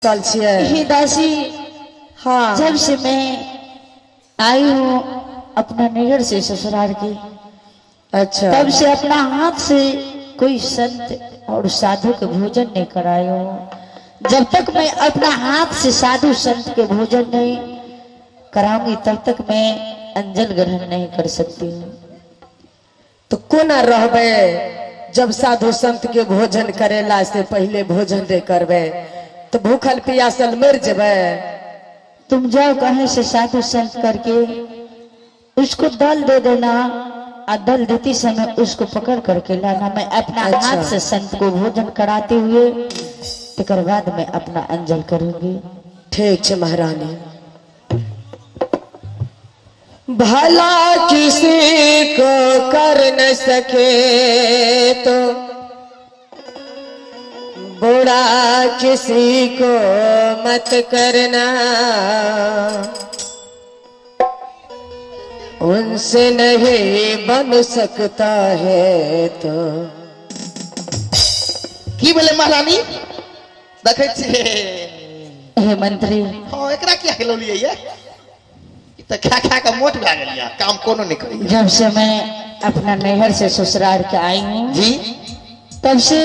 चल छिए ही दासी। हाँ जब से मैं आई हूँ अपना नैहर से ससुराल की, अच्छा तब से अपना हाथ से कोई संत और साधु के भोजन नहीं कराए हो। जब तक मैं अपना हाथ से साधु संत के भोजन नहीं कराऊंगी तब तक मैं अंजल ग्रहण नहीं कर सकती हूँ। तो कोना रहबे जब साधु संत के भोजन करेला से पहले भोजन दे करबे तो भूखल पियासल मर जबे। तुम जाओ कहीं से साधु संत करके उसको दल दे देना और दल देती समय उसको पकड़ करके लाना। मैं अपना अच्छा। हाथ से संत को भोजन कराते हुए फिर बाद में अपना अंजल करूंगी। ठीक है महारानी। भला किसी को कर न सके तो बुरा किसी को मत करना, उनसे नहीं बन सकता है तो। की बोले महारानी देखे छे हे मंत्री, हां एकरा क्या खिलो लिए ये तो खा खा के मोट भा गेलिया, काम कोनो नहीं करी। जब से मैं अपना नैहर से ससुराल के आई हूँ जी तब से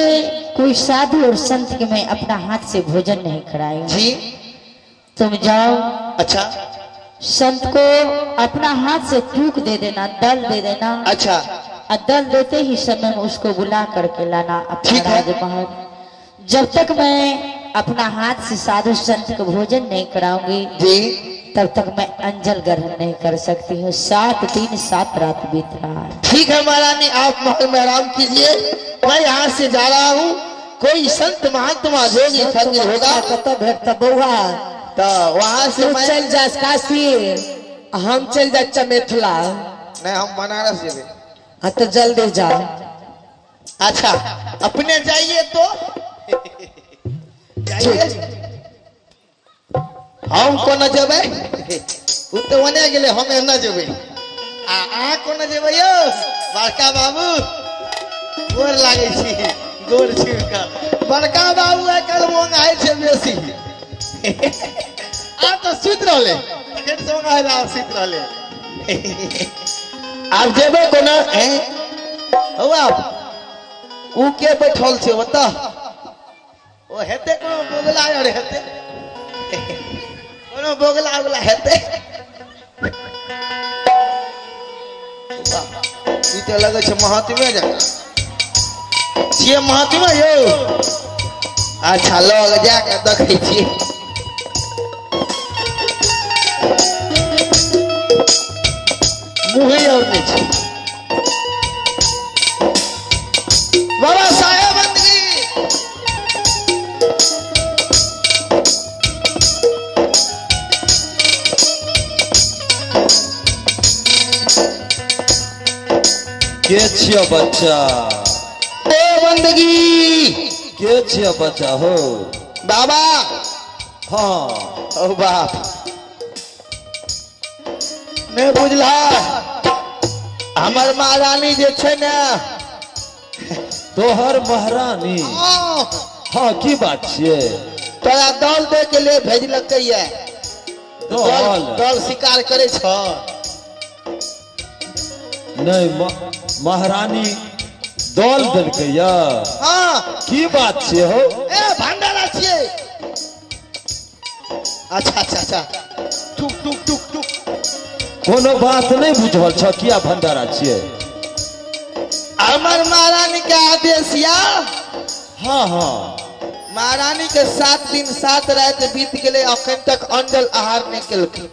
कोई साधु और संत के मैं अपना हाथ से भोजन नहीं कराई हूँ। जी तुम जाओ अच्छा संत को अपना हाथ से टूक दे देना, दल दे देना। अच्छा और दल देते ही समय में उसको बुला करके लाना अपना ठीक है। राजमहल। जब तक मैं अपना हाथ से साधु संत को भोजन नहीं कराऊंगी जी तब तक मैं अंजल ग्रहण नहीं कर सकती हूँ। 7 दिन 7 रात बीत रहा है। ठीक है महारानी, आप महल में आराम कीजिए, मैं यहाँ से जा रहा हूँ। कोई संत महात्मा जोगी फकीर होगा कतो भेट तो बउआ तो वहाँ से तू मैं चल जा काशी, हम चल जा चमेथला। नहीं हम बनारस जेबे। हाँ तो जल्दी जा। अच्छा अपने जाइए तो जाइए, हम को न जेबे उ तो वने गेले, हम न जेबे। आ को न जेबे यो बड़का बाबू, गोर लागे छी, गोर छिका बड़का बाबू आ कल मंगाई छे बेसी। आ तो सुत रहले फिर से मंगाई रहा सुत रहले। आप जेबे को न हो आप उ के बैठल छे बता ओ हेते कोनो बोगला और हेते कोनो बोगला वाला हेते। ई तो लगे छे महात्मे जाना छिए महात्मा यो। अच्छा लग जाके देखे छी मुही और नहीं छी बाबा साहेब बंदगी। के छिया बच्चा? ओ बंदगी के छिया बच्चा हो? बाबा हाँ ओ बाप नहीं बुझला, हमर महारानी जे छे ना तोहर महारानी। हाँ की बात छिए? तोरा दल दे के लिए भेजलक ये दल? दल शिकार करे छ नहीं महारानी दल देलकै या? हाँ की बात छिए हो? ए भंडारा छिए। अच्छा अच्छा अच्छा टुक टुक टुक टुक कोनो बात नहीं बुझल छ, किया भंडारा छिए? हमर महारानी के आदेश या। हाँ हाँ महारानी के 7 दिन 7 रात बीत गए, अखन तक अंजल आहार नहीं केलखिन।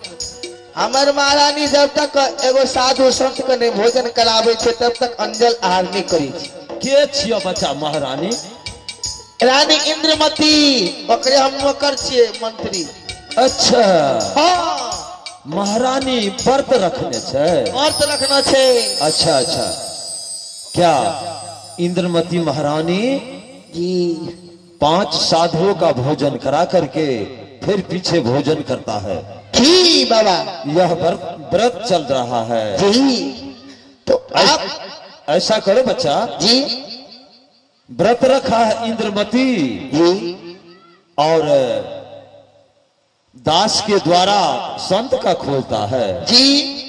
हमर महारानी जब तक एगो साधु संत के नहीं भोजन करावे छे तब तक अंजल आहार नहीं करी छे। के छिया बच्चा महारानी? रानी इंद्रमती, ओकरे हम नौकर छिए मंत्री। अच्छा हाँ महारानी व्रत रखने छे? व्रत रखना छे। अच्छा अच्छा, क्या इंद्रमती महारानी जी 5 साधुओं का भोजन करा करके फिर पीछे भोजन करता है? जी बाबा यह व्रत चल रहा है जी। तो आप ऐसा करो बच्चा, जी व्रत रखा है इंद्रमती जी और दास के द्वारा संत का खोलता है जी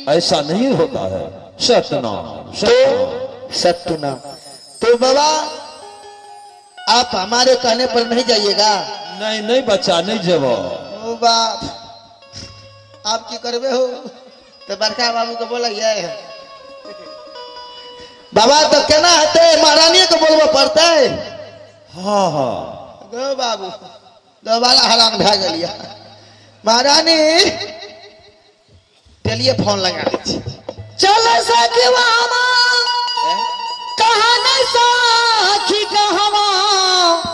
ऐसा नहीं होता है। सतनाम सतनाम। सत्तुना। तो बाबा आप हमारे कहने पर नहीं जाइएगा? नहीं नहीं बच्चा नहीं जब। ओ बाप आप की करबे हो? तो बड़का बाबू को बोलिए बाबा तो केना हेते महारानी को बोलबो पड़ते। हाँ हाँ गो बाबू दोबारा हरान भए गेलिया। महारानी चलिए फोन लगा दै छी। चलो सखीवा कहाँ नहीं साखी कहवा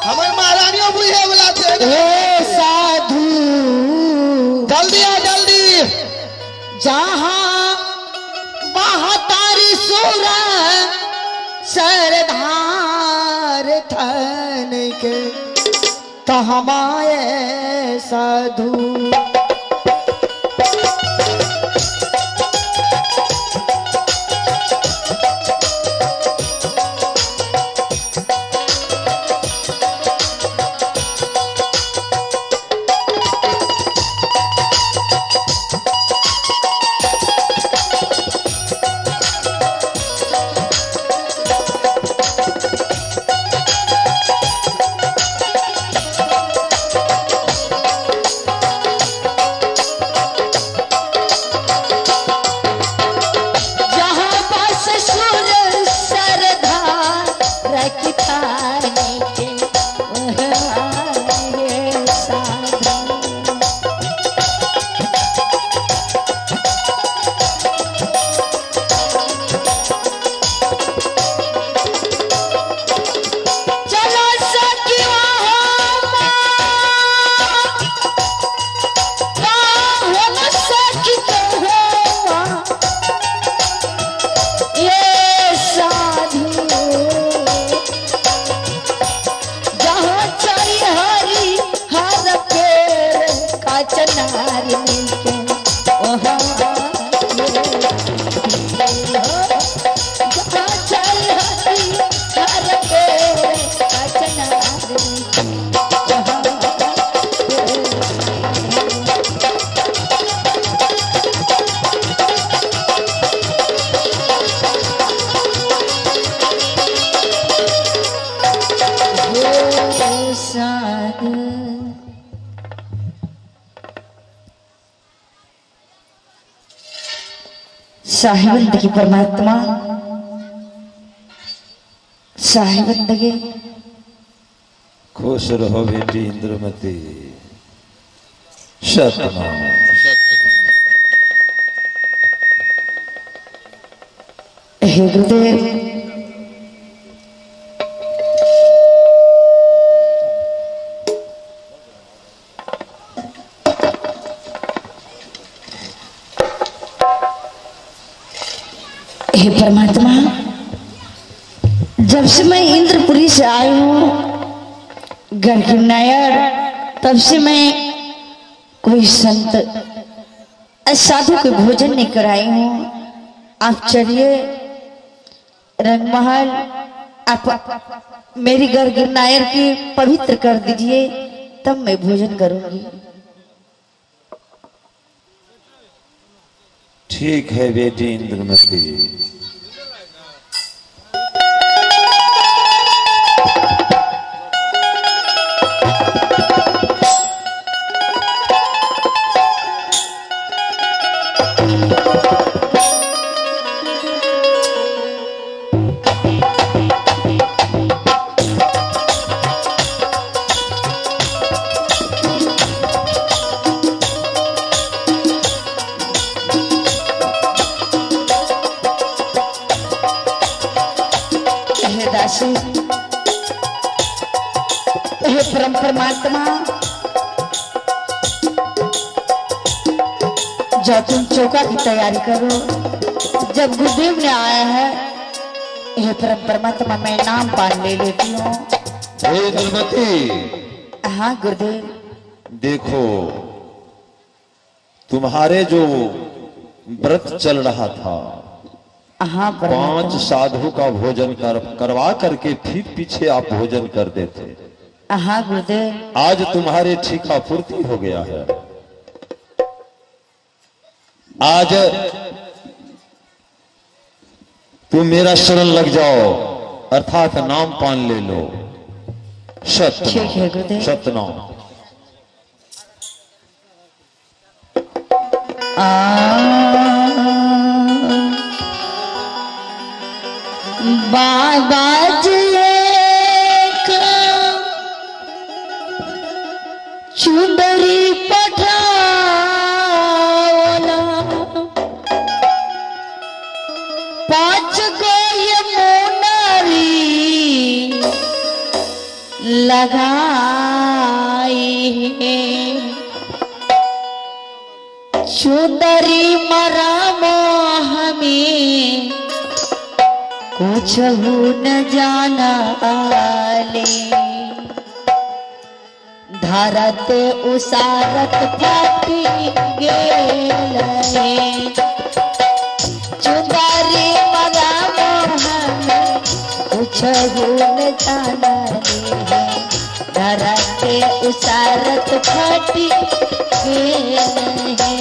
हमर महारानियों बुझे वाला छै। हे साधु जल्दी आ जल्दी। जहाँ बहतारी सुर सरधार थन के तो हमारे साधु साहिबंदगी परमात्मा साहिबंदगी खुश रहो बेटी इंद्रमती। सतनाम। हे गुरुदेव हे परमात्मा जब से मैं इंद्रपुरी से आई हूँ गढ़ नायर तब से मैं कोई संत साधु के भोजन नहीं कराई हूँ। आप चलिए रंगमहल आप मेरी गढ़ नायर की पवित्र कर दीजिए तब मैं भोजन करूंगी। ठीक है बेटी इंद्रमती। हे परम परमात्मा जब तुम चौका की तैयारी करो जब गुरुदेव ने आया है हे परम परमात्मा मैं नाम पान ले लेती हूँ। इंद्रमती हाँ गुरुदेव। देखो तुम्हारे जो व्रत चल रहा था हाँ 5 साधु का भोजन करवा करके फिर पीछे आप भोजन कर देते। हाँ गुरुदेव। आज तुम्हारे ठीका पूर्ति हो गया है। आज तुम मेरा शरण लग जाओ, अर्थात नाम पान ले लो। ठीक है गुरुदेव। सतनाम। बाबा जी चुंदरी पठावला, 5 गो ये मोनारी लगाई है। चुंदरी मराम हमें कुछ न जाना ले, धरत उसारत फाटी गेले। चुंदरी मराम हमें कुछ न जाना ले, धरत उसारत फाटी गेले।